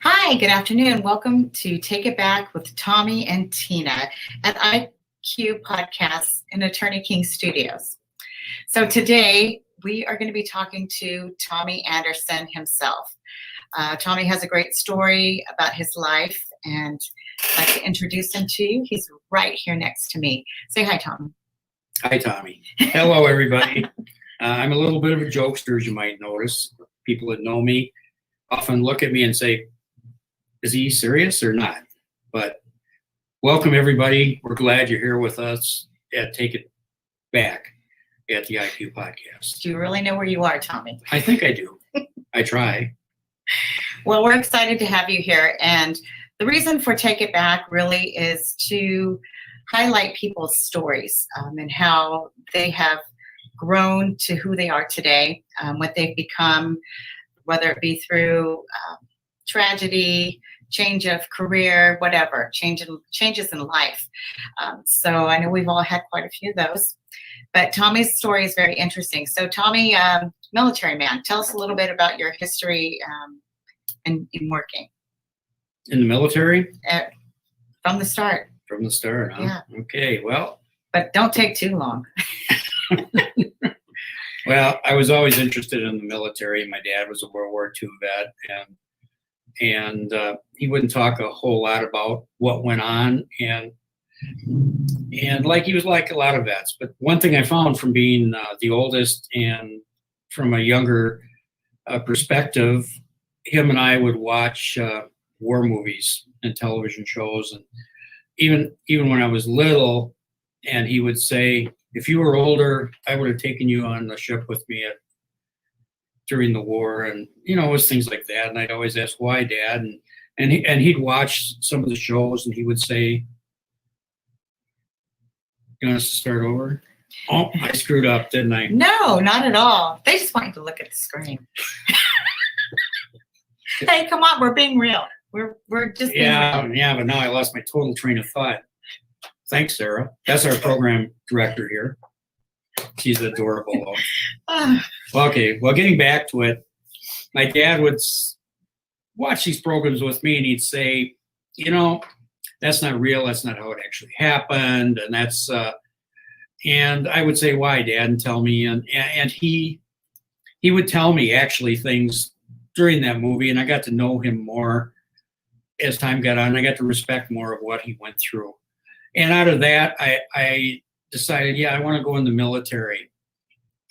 Hi, good afternoon. Welcome to Take It Back with Tommy and Tina at IQ Podcasts in Attorney King Studios. So today we are going to be talking to Tommy Anderson himself. Tommy has a great story about his life, and I'd like to introduce him to you. He's right here next to me. Say hi, Tommy. Hi, Tommy. Hello, everybody. I'm a little bit of a jokester, as you might notice. People that know me often look at me and say, is he serious or not? But welcome, everybody. We're glad you're here with us at Take It Back at the IQ Podcast. Do you really know where you are, Tommy? I think I do. I try. Well, we're excited to have you here. And the reason for Take It Back really is to highlight people's stories and how they have grown to who they are today, what they've become, whether it be through tragedy, change of career, whatever, changes in life. So I know we've all had quite a few of those. But Tommy's story is very interesting. So Tommy, military man, tell us a little bit about your history in working. In the military? From the start. From the start, huh? Yeah. Okay, well. But don't take too long. Well, I was always interested in the military. My dad was a World War II vet, and he wouldn't talk a whole lot about what went on, and like he was like a lot of vets. But one thing I found from being the oldest and from a younger perspective, him and I would watch war movies and television shows, and even when I was little, and he would say, if you were older, I would have taken you on the ship with me during the war, and it was things like that. And I'd always ask, why, Dad? And he'd watch some of the shows, and he would say, you want us to start over? Oh, I screwed up, didn't I? No, not at all. They just want you to look at the screen. Hey, come on, we're being real. We're just being real. Yeah, but now I lost my total train of thought. Thanks, Sarah. That's our program director here. She's adorable. Okay, well, getting back to it, my dad would watch these programs with me, and he'd say, that's not real. That's not how it actually happened. And and I would say, why, Dad? And tell me. And he would tell me actually things during that movie, and I got to know him more as time got on. I got to respect more of what he went through. And out of that, I decided, I want to go in the military.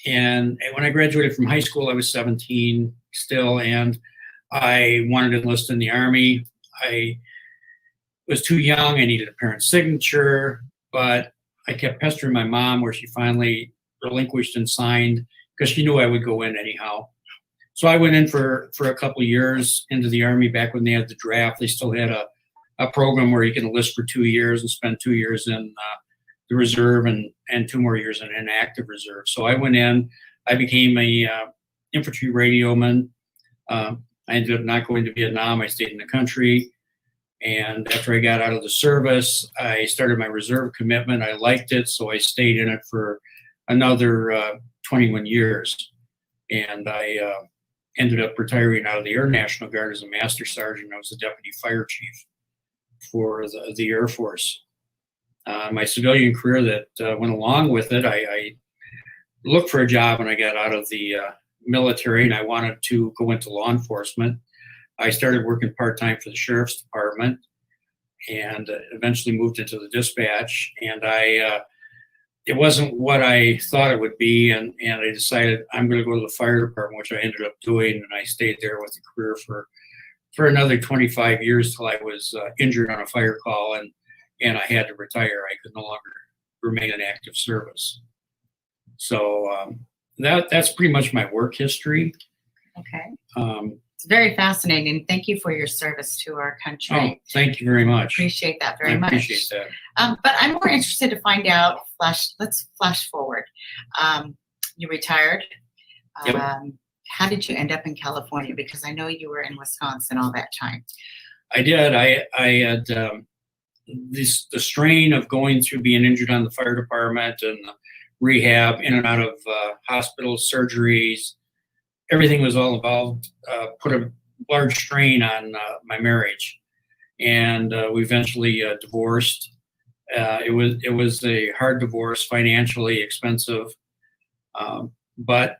And when I graduated from high school, I was 17 still, and I wanted to enlist in the Army. I was too young. I needed a parent's signature, but I kept pestering my mom, where she finally relinquished and signed, because she knew I would go in anyhow. So I went in for a couple of years into the Army. Back when they had the draft, they still had a program where you can enlist for 2 years and spend 2 years in the reserve and 2 more years in active reserve. So I went in. I became a infantry radioman. I ended up not going to Vietnam. I stayed in the country. And after I got out of the service, I started my reserve commitment. I liked it, so I stayed in it for another 21 years. And I ended up retiring out of the Air National Guard as a master sergeant. I was the deputy fire chief for the Air Force. My civilian career that went along with it, I looked for a job when I got out of the military, and I wanted to go into law enforcement. I started working part-time for the sheriff's department, and eventually moved into the dispatch. And it wasn't what I thought it would be, and I decided I'm going to go to the fire department, which I ended up doing, and I stayed there with a career for another 25 years till I was injured on a fire call, and I had to retire. I could no longer remain in active service. So that's pretty much my work history. Okay. It's very fascinating. Thank you for your service to our country. Oh, thank you very much. Appreciate that very much. I appreciate that. But I'm more interested to find out, let's flash forward. You retired. Yep. How did you end up in California? Because I know you were in Wisconsin all that time. I did. I had the strain of going through being injured on the fire department and rehab, in and out of hospitals, surgeries. Everything was all involved. Put a large strain on my marriage, and we eventually divorced. It was a hard divorce, financially expensive, but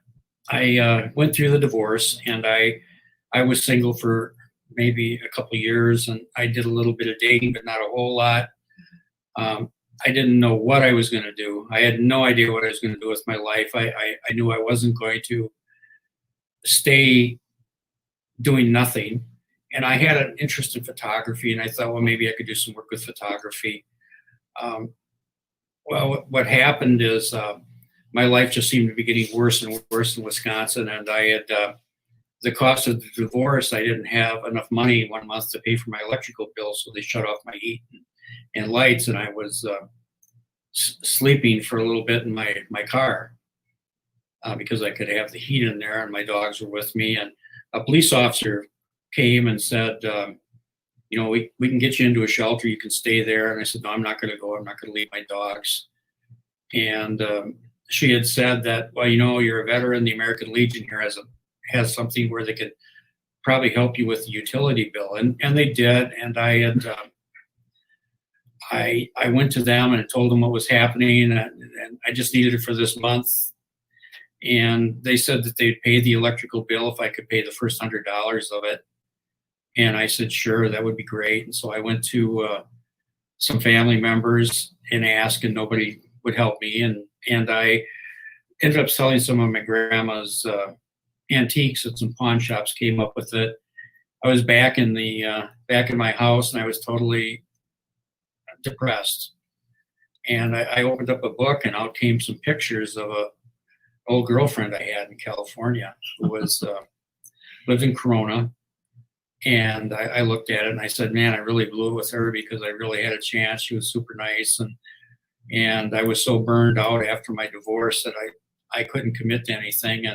I went through the divorce, and I was single for maybe a couple years, and I did a little bit of dating, but not a whole lot. I didn't know what I was going to do. I had no idea what I was going to do with my life. I knew I wasn't going to stay doing nothing. And I had an interest in photography, and I thought, well, maybe I could do some work with photography. Well, what happened is my life just seemed to be getting worse and worse in Wisconsin, and I had the cost of the divorce. I didn't have enough money one month to pay for my electrical bill, so they shut off my heat and lights, and I was sleeping for a little bit in my car because I could have the heat in there, and my dogs were with me. And a police officer came and said, we can get you into a shelter. You can stay there. And I said, no, I'm not going to go. I'm not going to leave my dogs. And she had said that, well, you're a veteran. The American Legion here has something where they could probably help you with the utility bill. And they did. And I had I went to them and told them what was happening, and I just needed it for this month. And they said that they'd pay the electrical bill if I could pay the first $100 of it. And I said, sure, that would be great. And so I went to some family members and asked, and nobody would help me. And I ended up selling some of my grandma's antiques at some pawn shops, came up with it. I was back in my house, and I was totally depressed. And I opened up a book, and out came some pictures of a old girlfriend I had in California who was lived in Corona. And I looked at it and I said, man, I really blew it with her because I really had a chance. She was super nice. And I was so burned out after my divorce that I couldn't commit to anything.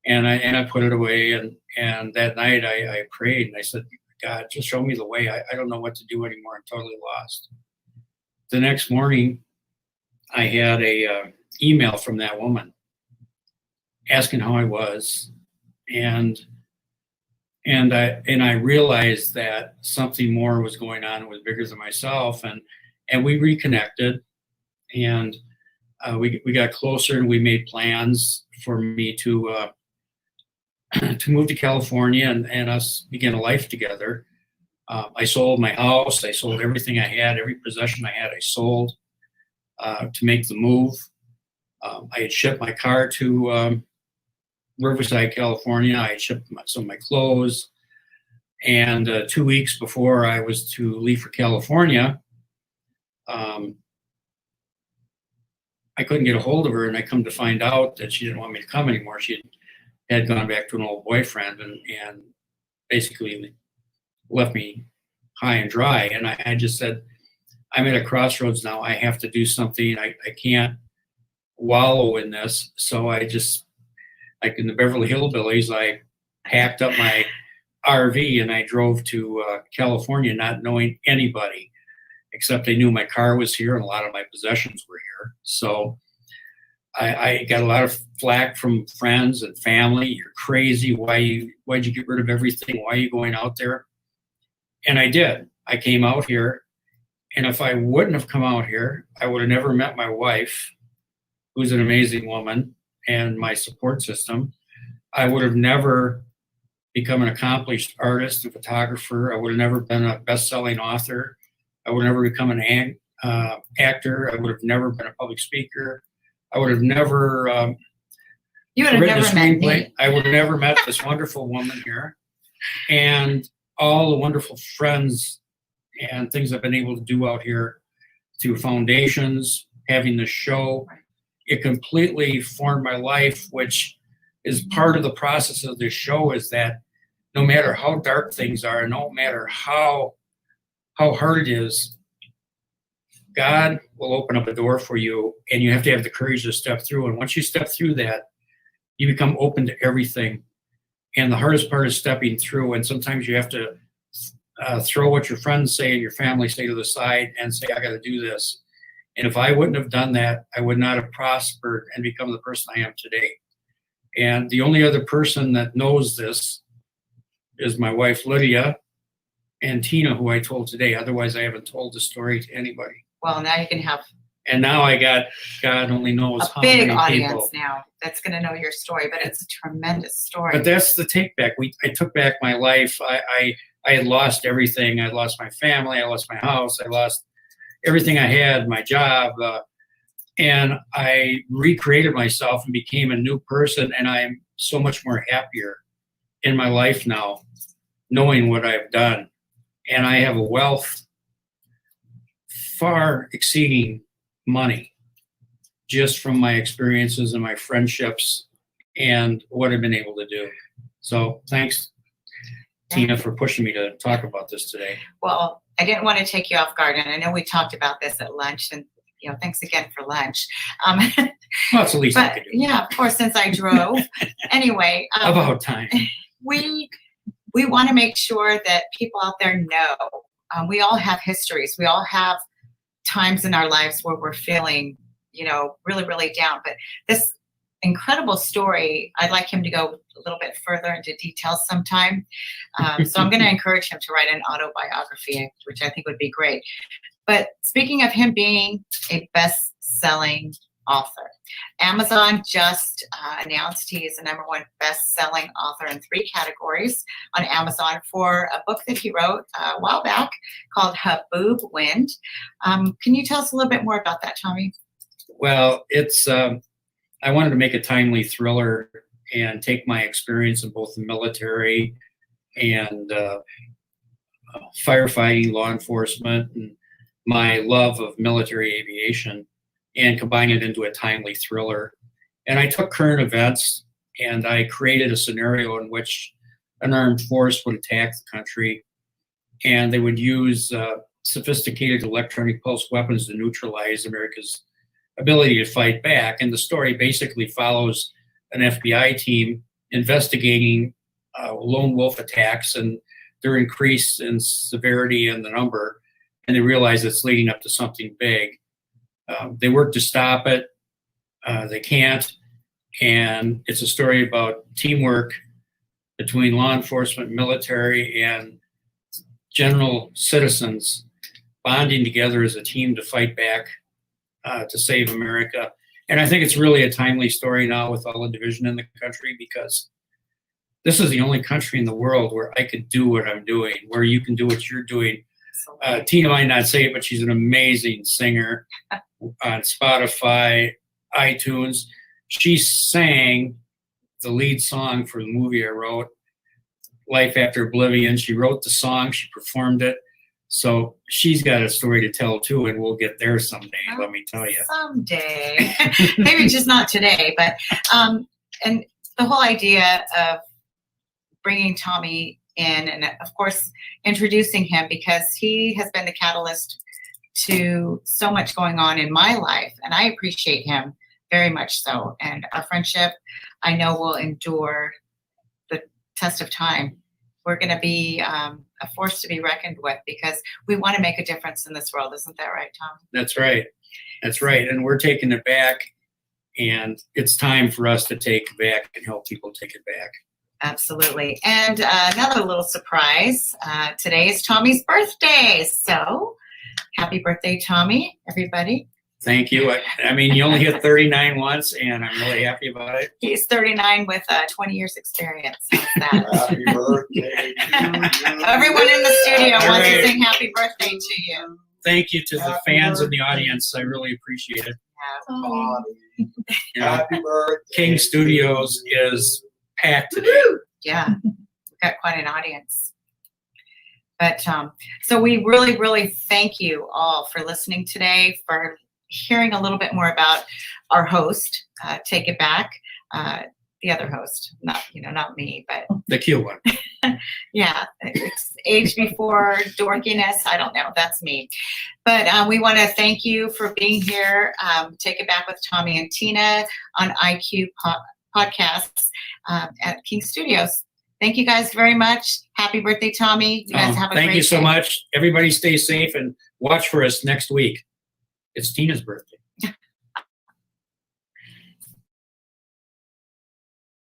And I put it away. And that night I prayed and I said, God, just show me the way. I don't know what to do anymore. I'm totally lost. The next morning I had a email from that woman asking how I was. And I realized that something more was going on. It was bigger than myself, and we reconnected, and we got closer, and we made plans for me to move to California and us begin a life together. I sold my house. I sold everything I had, every possession I had. I sold to make the move. I had shipped my car to Riverside, California. I shipped some of my clothes, and 2 weeks before I was to leave for California, I couldn't get a hold of her, and I come to find out that she didn't want me to come anymore. She had gone back to an old boyfriend and basically left me high and dry. And I just said, I'm at a crossroads now. I have to do something. I can't wallow in this. So I just, like in the Beverly Hillbillies, I packed up my RV and I drove to California, not knowing anybody, except I knew my car was here and a lot of my possessions were here. So I got a lot of flack from friends and family. You're crazy. Why'd you get rid of everything? Why are you going out there? And I did. I came out here, and if I wouldn't have come out here, I would have never met my wife, who's an amazing woman, and my support system. I would have never become an accomplished artist and photographer. I would have never been a best-selling author. I would have never become an actor. I would have never been a public speaker. I would have never you would have written a never met screenplay. me. I would have never met this wonderful woman here, and all the wonderful friends and things I've been able to do out here through foundations, having this show. It completely formed my life, which is part of the process of this show, is that no matter how dark things are, no matter how hard it is, God will open up a door for you, and you have to have the courage to step through. And once you step through that, you become open to everything. And the hardest part is stepping through. And sometimes you have to throw what your friends say and your family say to the side and say, I got to do this. And if I wouldn't have done that, I would not have prospered and become the person I am today. And the only other person that knows this is my wife, Lydia, and Tina, who I told today. Otherwise, I haven't told the story to anybody. Well, now you can have And now I got, God only knows a how big many audience people. now that's going to know your story, but it's a tremendous story. But that's the take back. I took back my life. I had lost everything. I lost my family. I lost my house. I lost everything I had, my job. And I recreated myself and became a new person. And I'm so much more happier in my life now, knowing what I've done. And I have a wealth far exceeding money just from my experiences and my friendships and what I've been able to do. So thanks, Tina, for pushing me to talk about this today. Well, I didn't want to take you off guard, and I know we talked about this at lunch, and thanks again for lunch. Well, it's the least I could do. Yeah, of course, since I drove. Anyway, About time. We want to make sure that people out there know. We all have histories. We all have times in our lives where we're feeling, really, really down. But this incredible story, I'd like him to go a little bit further into details sometime. So I'm going to encourage him to write an autobiography, which I think would be great. But speaking of him being a best-selling author, Amazon just announced he is the #1 best-selling author in 3 categories on Amazon for a book that he wrote a while back called Haboob Wind. Can you tell us a little bit more about that, Tommy? Well, it's I wanted to make a timely thriller and take my experience in both the military and firefighting, law enforcement, and my love of military aviation and combine it into a timely thriller. And I took current events and I created a scenario in which an armed force would attack the country and they would use sophisticated electronic pulse weapons to neutralize America's ability to fight back. And the story basically follows an FBI team investigating lone wolf attacks and their increase in severity and the number, and they realize it's leading up to something big. They work to stop it. They can't. And it's a story about teamwork between law enforcement, military, and general citizens bonding together as a team to fight back to save America. And I think it's really a timely story now with all the division in the country, because this is the only country in the world where I could do what I'm doing, where you can do what you're doing. Tina might not say it, but she's an amazing singer on Spotify, iTunes. She sang the lead song for the movie I wrote, Life After Oblivion. She wrote the song, she performed it. So she's got a story to tell too, and we'll get there someday, let me tell you. Someday. Maybe just not today, but and the whole idea of bringing Tommy in and of course introducing him, because he has been the catalyst to so much going on in my life, and I appreciate him very much so. And our friendship, I know, will endure the test of time. We're going to be a force to be reckoned with, because we want to make a difference in this world. Isn't that right, Tom? That's right. That's right. And we're taking it back, and it's time for us to take it back and help people take it back. Absolutely. And another little surprise, today is Tommy's birthday. So happy birthday, Tommy, everybody. Thank you. I mean, you only hit 39 once, and I'm really happy about it. He's 39 with 20 years experience. How's that? Happy birthday to you. Everyone in the studio All wants to right. sing happy birthday to you. Thank you to the Happy fans in the birthday. audience. I really appreciate it. Bobby. You know, Happy birthday. King Studios is packed today. Yeah, we've got quite an audience. But so we really, really thank you all for listening today, for hearing a little bit more about our host, Take It Back, the other host, not me, but The cute one. yeah, it's age before dorkiness. I don't know. That's me. But we want to thank you for being here. Take It Back with Tommy and Tina on IQ Podcasts at King Studios. Thank you guys very much. Happy birthday, Tommy. You guys have a great day. Thank you so much. Everybody stay safe and watch for us next week. It's Tina's birthday.